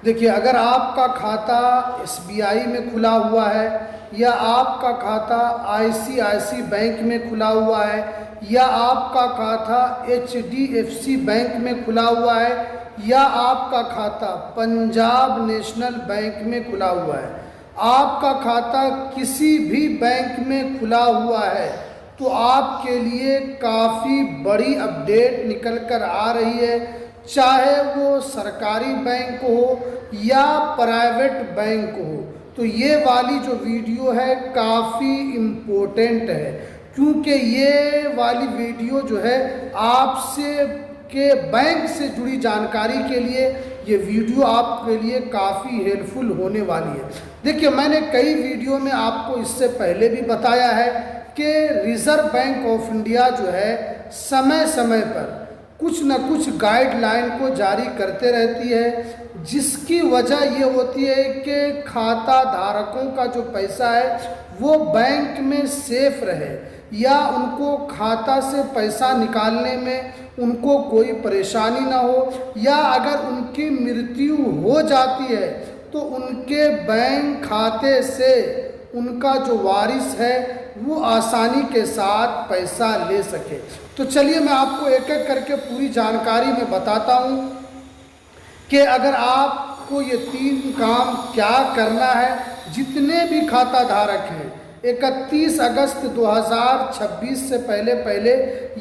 देखिए, अगर आपका खाता एसबीआई में खुला हुआ है या आपका खाता आईसीआईसी बैंक में खुला हुआ है या आपका खाता एचडीएफसी बैंक में खुला हुआ है या आपका खाता पंजाब नेशनल बैंक में खुला हुआ है, आपका खाता किसी भी बैंक में खुला हुआ है, तो आपके लिए काफ़ी बड़ी अपडेट निकल कर आ रही है। चाहे वो सरकारी बैंक हो या प्राइवेट बैंक हो, तो ये वाली जो वीडियो है काफ़ी इम्पोर्टेंट है, क्योंकि ये वाली वीडियो जो है आपसे के बैंक से जुड़ी जानकारी के लिए ये वीडियो आपके लिए काफ़ी हेल्पफुल होने वाली है। देखिए, मैंने कई वीडियो में आपको इससे पहले भी बताया है कि रिज़र्व बैंक ऑफ इंडिया जो है समय समय पर कुछ न कुछ गाइडलाइन को जारी करते रहती है, जिसकी वजह ये होती है कि खाता धारकों का जो पैसा है वो बैंक में सेफ रहे या उनको खाता से पैसा निकालने में उनको कोई परेशानी ना हो, या अगर उनकी मृत्यु हो जाती है तो उनके बैंक खाते से उनका जो वारिस है वो आसानी के साथ पैसा ले सके। तो चलिए मैं आपको एक एक करके पूरी जानकारी में बताता हूँ कि अगर आपको ये 3 काम क्या करना है। जितने भी खाता धारक हैं 31 अगस्त 2026 से पहले पहले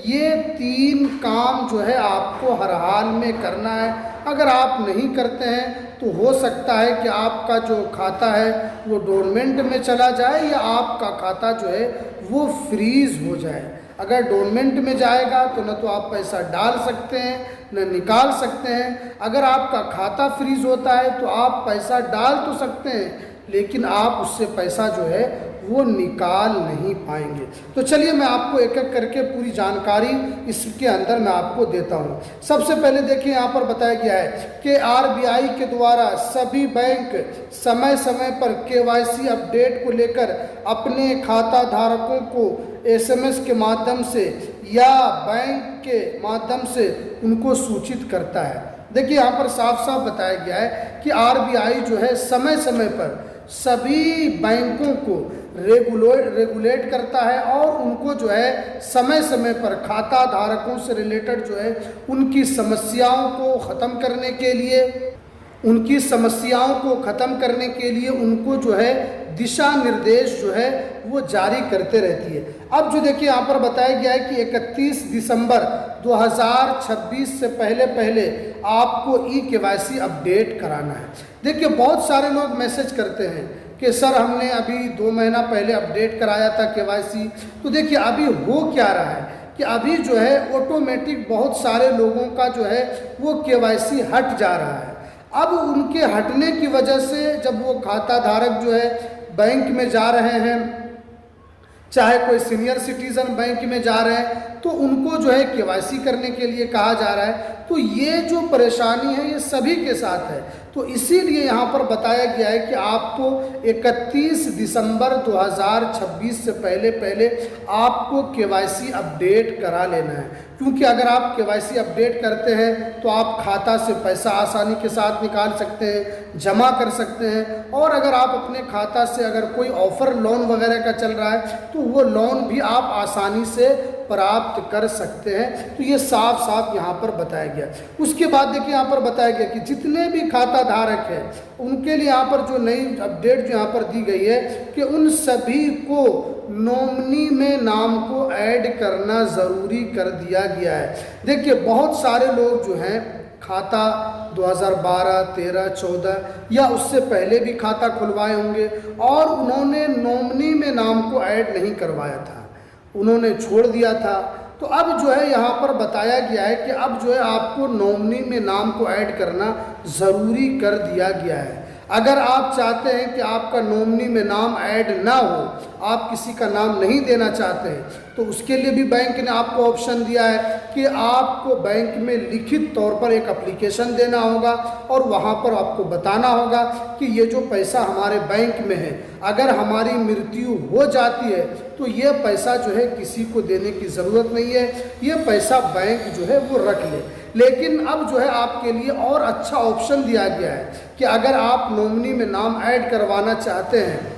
ये 3 काम जो है आपको हर हाल में करना है। अगर आप नहीं करते हैं तो हो सकता है कि आपका जो खाता है वो डोरमेंट में चला जाए या आपका खाता जो है वो फ्रीज हो जाए। अगर डोरमेंट में जाएगा तो न तो आप पैसा डाल सकते हैं न निकाल सकते हैं। अगर आपका खाता फ्रीज होता है तो आप पैसा डाल तो सकते हैं, लेकिन आप उससे पैसा जो है वो निकाल नहीं पाएंगे। तो चलिए मैं आपको एक एक करके पूरी जानकारी इसके अंदर मैं आपको देता हूँ। सबसे पहले देखिए, यहाँ पर बताया गया है कि आरबीआई के द्वारा सभी बैंक समय समय पर केवाईसी अपडेट को लेकर अपने खाता धारकों को एसएमएस के माध्यम से या बैंक के माध्यम से उनको सूचित करता है। देखिए, यहाँ पर साफ साफ बताया गया है कि आरबीआई जो है समय समय पर सभी बैंकों को रेगुलेट करता है और उनको जो है समय समय पर खाता धारकों से रिलेटेड जो है उनकी समस्याओं को ख़त्म करने के लिए उनको जो है दिशा निर्देश जो है वो जारी करते रहती है। अब जो देखिए यहाँ पर बताया गया है कि 31 दिसंबर 2026 से पहले पहले आपको केवाईसी अपडेट कराना है। देखिए, बहुत सारे लोग मैसेज करते हैं कि सर हमने अभी 2 महीना पहले अपडेट कराया था केवाईसी। तो देखिए, अभी हो क्या रहा है कि अभी जो है ऑटोमेटिक बहुत सारे लोगों का जो है वो केवाईसी हट जा रहा है। अब उनके हटने की वजह से जब वो खाता धारक जो है बैंक में जा रहे हैं, चाहे कोई सीनियर सिटीजन बैंक में जा रहे हैं, तो उनको जो है केवाईसी करने के लिए कहा जा रहा है। तो ये जो परेशानी है ये सभी के साथ है। तो इसीलिए यहाँ पर बताया गया है कि आपको 31 दिसंबर 2026 से पहले पहले आपको केवाईसी अपडेट करा लेना है, क्योंकि अगर आप केवाईसी अपडेट करते हैं तो आप खाता से पैसा आसानी के साथ निकाल सकते हैं, जमा कर सकते हैं, और अगर आप अपने खाता से अगर कोई ऑफ़र लोन वगैरह का चल रहा है तो वो लोन भी आप आसानी से प्राप्त कर सकते हैं। तो ये साफ साफ यहाँ पर बताया गया। उसके बाद देखिए, यहाँ पर बताया गया कि जितने भी खाता धारक हैं उनके लिए यहाँ पर जो नई अपडेट जो यहाँ पर दी गई है कि उन सभी को नॉमिनी में नाम को ऐड करना ज़रूरी कर दिया गया है। देखिए, बहुत सारे लोग जो हैं खाता 2012, 13, 14 या उससे पहले भी खाता खुलवाए होंगे और उन्होंने नॉमिनी में नाम को ऐड नहीं करवाया था, उन्होंने छोड़ दिया था। तो अब जो है यहाँ पर बताया गया है कि अब जो है आपको नॉमिनी में नाम को ऐड करना ज़रूरी कर दिया गया है। अगर आप चाहते हैं कि आपका नॉमिनी में नाम ऐड ना हो, आप किसी का नाम नहीं देना चाहते हैं, तो उसके लिए भी बैंक ने आपको ऑप्शन दिया है कि आपको बैंक में लिखित तौर पर एक एप्लीकेशन देना होगा और वहाँ पर आपको बताना होगा कि ये जो पैसा हमारे बैंक में है, अगर हमारी मृत्यु हो जाती है तो ये पैसा जो है किसी को देने की ज़रूरत नहीं है, ये पैसा बैंक जो है वो रख ले। लेकिन अब जो है आपके लिए और अच्छा ऑप्शन दिया गया है कि अगर आप नॉमिनी में नाम ऐड करवाना चाहते हैं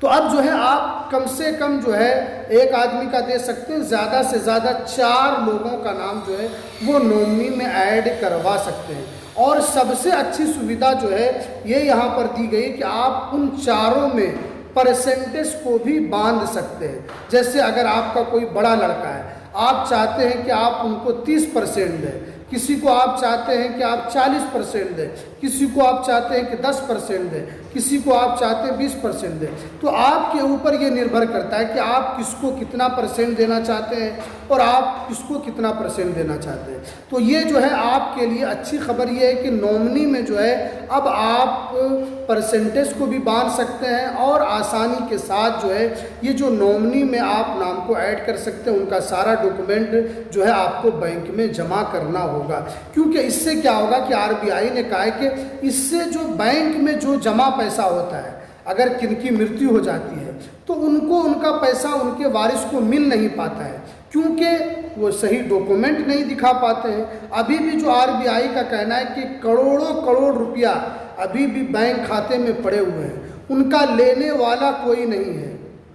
तो अब जो है आप कम से कम जो है एक आदमी का दे सकते हैं, ज़्यादा से ज़्यादा 4 लोगों का नाम जो है वो नॉमिनी में ऐड करवा सकते हैं। और सबसे अच्छी सुविधा जो है ये यहाँ पर दी गई कि आप उन चारों में परसेंटेज को भी बांध सकते हैं। जैसे अगर आपका कोई बड़ा लड़का है, आप चाहते हैं कि आप उनको 30% दें, किसी को आप चाहते हैं कि आप 40% दें, किसी को आप चाहते हैं कि 10% दें, किसी को आप चाहते हैं 20% दें, तो आपके ऊपर ये निर्भर करता है कि आप किसको कितना परसेंट देना चाहते हैं और आप किसको कितना परसेंट देना चाहते हैं। तो ये जो है आपके लिए अच्छी खबर ये है कि नॉमिनी में जो है अब आप परसेंटेज को भी बांध सकते हैं और आसानी के साथ जो है ये जो नॉमिनी में आप नाम को ऐड कर सकते हैं उनका सारा डॉक्यूमेंट जो है आपको बैंक में जमा करना होगा। क्योंकि इससे क्या होगा कि आरबीआई ने कहा है कि इससे जो बैंक में जो जमा पैसा होता है, अगर किनकी मृत्यु हो जाती है तो उनको उनका पैसा उनके वारिस को मिल नहीं पाता है, क्योंकि वो सही डॉक्यूमेंट नहीं दिखा पाते हैं। अभी भी जो आरबीआई का कहना है कि करोड़ों करोड़ रुपया अभी भी बैंक खाते में पड़े हुए हैं, उनका लेने वाला कोई नहीं है।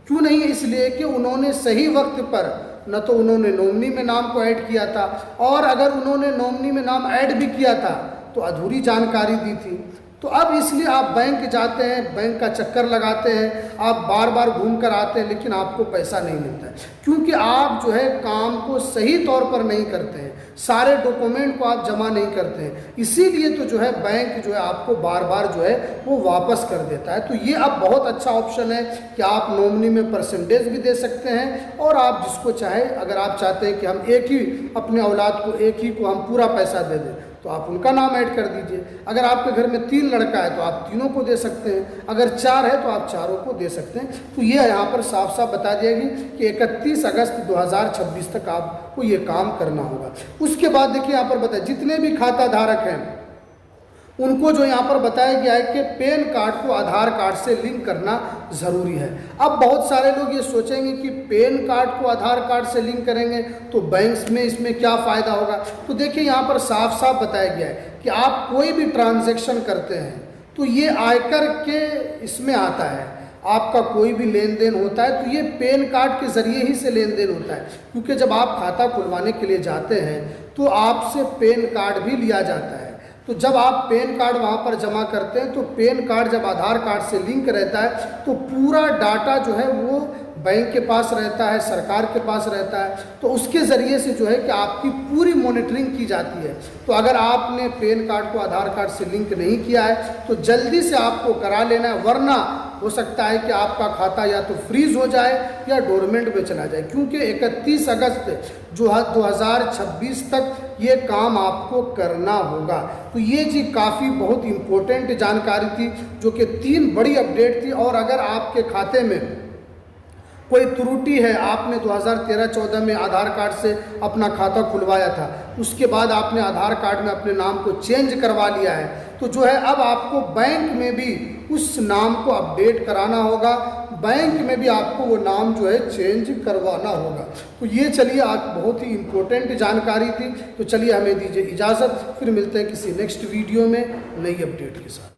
क्यों नहीं है? इसलिए कि उन्होंने सही वक्त पर न तो उन्होंने नॉमिनी में नाम को ऐड किया था, और अगर उन्होंने नॉमिनी में नाम ऐड भी किया था तो अधूरी जानकारी दी थी। तो अब इसलिए आप बैंक जाते हैं, बैंक का चक्कर लगाते हैं, आप बार बार घूम कर आते हैं, लेकिन आपको पैसा नहीं मिलता है, क्योंकि आप जो है काम को सही तौर पर नहीं करते हैं, सारे डॉक्यूमेंट को आप जमा नहीं करते हैं। इसीलिए तो जो है बैंक जो है आपको बार बार जो है वो वापस कर देता है। तो ये अब बहुत अच्छा ऑप्शन है कि आप नॉमिनी में परसेंटेज भी दे सकते हैं, और आप जिसको चाहे, अगर आप चाहते हैं कि हम एक ही अपने औलाद को एक ही को हम पूरा पैसा दे दें तो आप उनका नाम ऐड कर दीजिए। अगर आपके घर में 3 लड़का है तो आप तीनों को दे सकते हैं, अगर 4 है तो आप चारों को दे सकते हैं। तो ये यहाँ पर साफ साफ बता दिएगी कि 31 अगस्त 2026 तक आपको ये काम करना होगा। उसके बाद देखिए यहाँ पर बताए जितने भी खाता धारक हैं उनको जो यहाँ पर बताया गया है कि पैन कार्ड को आधार कार्ड से लिंक करना ज़रूरी है। अब बहुत सारे लोग ये सोचेंगे कि पैन कार्ड को आधार कार्ड से लिंक करेंगे तो बैंक में इसमें क्या फ़ायदा होगा। तो देखिए यहाँ पर साफ साफ बताया गया है कि आप कोई भी ट्रांजैक्शन करते हैं तो ये आयकर के इसमें आता है, आपका कोई भी लेन देन होता है तो ये पैन कार्ड के ज़रिए ही से लेन देन होता है। क्योंकि जब आप खाता खुलवाने के लिए जाते हैं तो आपसे पैन कार्ड भी लिया जाता है। तो जब आप पैन कार्ड वहाँ पर जमा करते हैं तो पैन कार्ड जब आधार कार्ड से लिंक रहता है तो पूरा डाटा जो है वो बैंक के पास रहता है, सरकार के पास रहता है। तो उसके ज़रिए से जो है कि आपकी पूरी मॉनिटरिंग की जाती है। तो अगर आपने पैन कार्ड को आधार कार्ड से लिंक नहीं किया है तो जल्दी से आपको करा लेना है, वरना हो सकता है कि आपका खाता या तो फ्रीज़ हो जाए या डोरमेंट में चला जाए, क्योंकि 31 अगस्त जो 2026 तक ये काम आपको करना होगा। तो ये जी काफ़ी बहुत इम्पोर्टेंट जानकारी थी, जो कि 3 बड़ी अपडेट थी। और अगर आपके खाते में कोई त्रुटि है, आपने 2013-14 में आधार कार्ड से अपना खाता खुलवाया था, उसके बाद आपने आधार कार्ड में अपने नाम को चेंज करवा लिया है, तो जो है अब आपको बैंक में भी उस नाम को अपडेट कराना होगा, बैंक में भी आपको वो नाम जो है चेंज करवाना होगा। तो ये चलिए आज बहुत ही इम्पोर्टेंट जानकारी थी। तो चलिए हमें दीजिए इजाज़त, फिर मिलते हैं किसी नेक्स्ट वीडियो में नई अपडेट के साथ।